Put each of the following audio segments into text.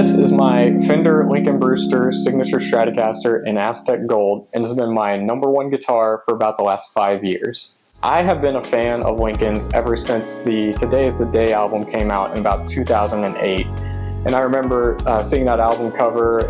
This is my Fender Brewster signature Stratocaster in Aztec Gold, and it's been my #1 guitar for about the last 5 years. I have been a fan of Lincoln's ever since the Today Is the Day album came out in about 2008. And I remember seeing that album cover,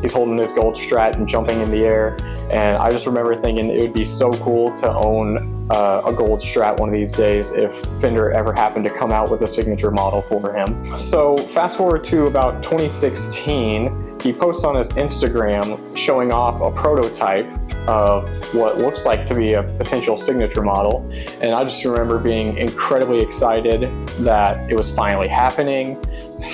he's holding his gold Strat and jumping in the air, and I just remember thinking it would be so cool to own a gold Strat one of these days if Fender ever happened to come out with a signature model for him. So fast forward to about 2016, he posts on his Instagram showing off a prototype of what looks like to be a potential signature model, and I just remember being incredibly excited that it was finally happening.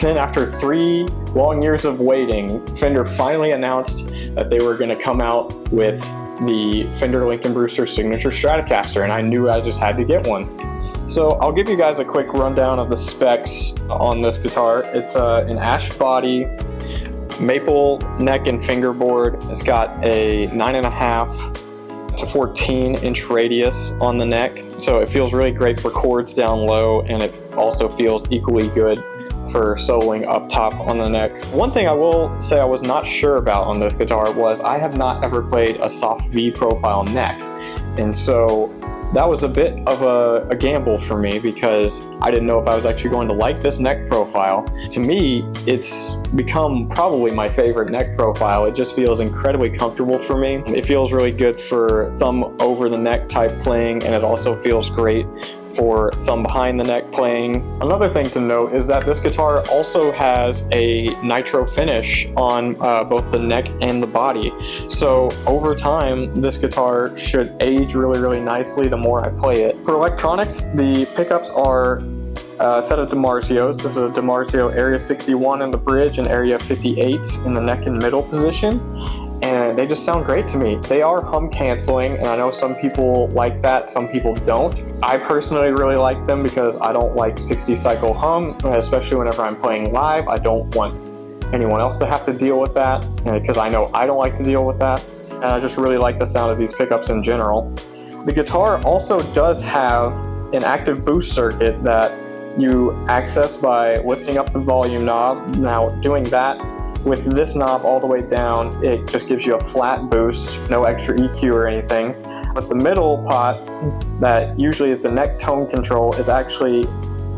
Then after 3 long years of waiting, Fender finally announced that they were going to come out with the Fender Brewster signature Stratocaster, and I knew I just had to get one. So I'll give you guys a quick rundown of the specs on this guitar. It's an ash body, maple neck and fingerboard. It's got a 9.5 to 14-inch radius on the neck, so it feels really great for chords down low, and it also feels equally good for soloing up top on the neck. One thing I will say I was not sure about on this guitar was I have not ever played a soft V profile neck, and so that was a bit of a gamble for me because I didn't know if I was actually going to like this neck profile. To me, it's become probably my favorite neck profile. It just feels incredibly comfortable for me. It feels really good for thumb over the neck type playing, and it also feels great for thumb behind the neck playing. Another thing to note is that this guitar also has a nitro finish on both the neck and the body. So over time, this guitar should age really nicely the more I play it. For electronics, the pickups are a set of DiMarzios. This is a DiMarzio Area 61 in the bridge and Area 58 in the neck and middle position, and they just sound great to me. They are hum canceling, and I know some people like that, some people don't. I personally really like them because I don't like 60 cycle hum, especially whenever I'm playing live. I don't want anyone else to have to deal with that, because I know I don't like to deal with that, and I just really like the sound of these pickups in general. The guitar also does have an active boost circuit that you access by lifting up the volume knob. Now, doing that with this knob all the way down, it just gives you a flat boost, no extra EQ or anything. But the middle pot, that usually is the neck tone control, is actually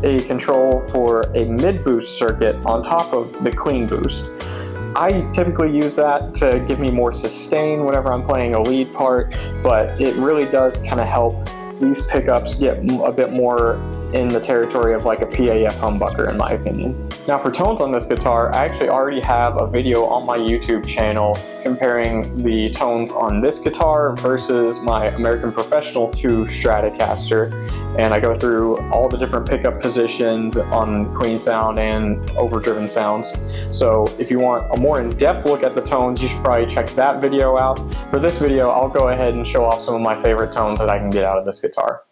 a control for a mid boost circuit on top of the clean boost. I typically use that to give me more sustain whenever I'm playing a lead part, but it really does kind of help these pickups get a bit more in the territory of like a PAF humbucker, in my opinion. Now for tones on this guitar, I actually already have a video on my YouTube channel comparing the tones on this guitar versus my American Professional 2 Stratocaster, and I go through all the different pickup positions on clean sound and overdriven sounds. So if you want a more in-depth look at the tones, you should probably check that video out. For this video, I'll go ahead and show off some of my favorite tones that I can get out of this guitar.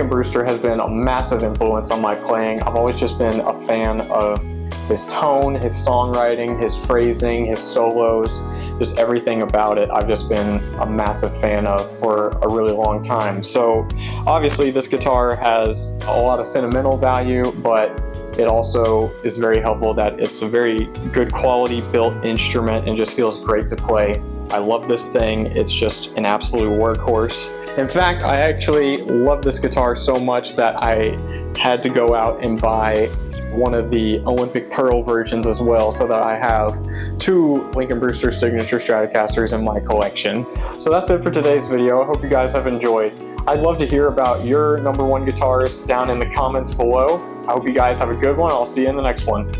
Lincoln Brewster has been a massive influence on my playing. I've always just been a fan of his tone, his songwriting, his phrasing, his solos, just everything about it I've just been a massive fan of for a really long time. So obviously this guitar has a lot of sentimental value, but it also is very helpful that it's a very good quality built instrument and just feels great to play. I love this thing. It's just an absolute workhorse. In fact, I actually love this guitar so much that I had to go out and buy one of the Olympic Pearl versions as well, so that I have 2 Lincoln Brewster signature Stratocasters in my collection. So that's it for today's video. I hope you guys have enjoyed. I'd love to hear about your #1 guitars down in the comments below. I hope you guys have a good one. I'll see you in the next one.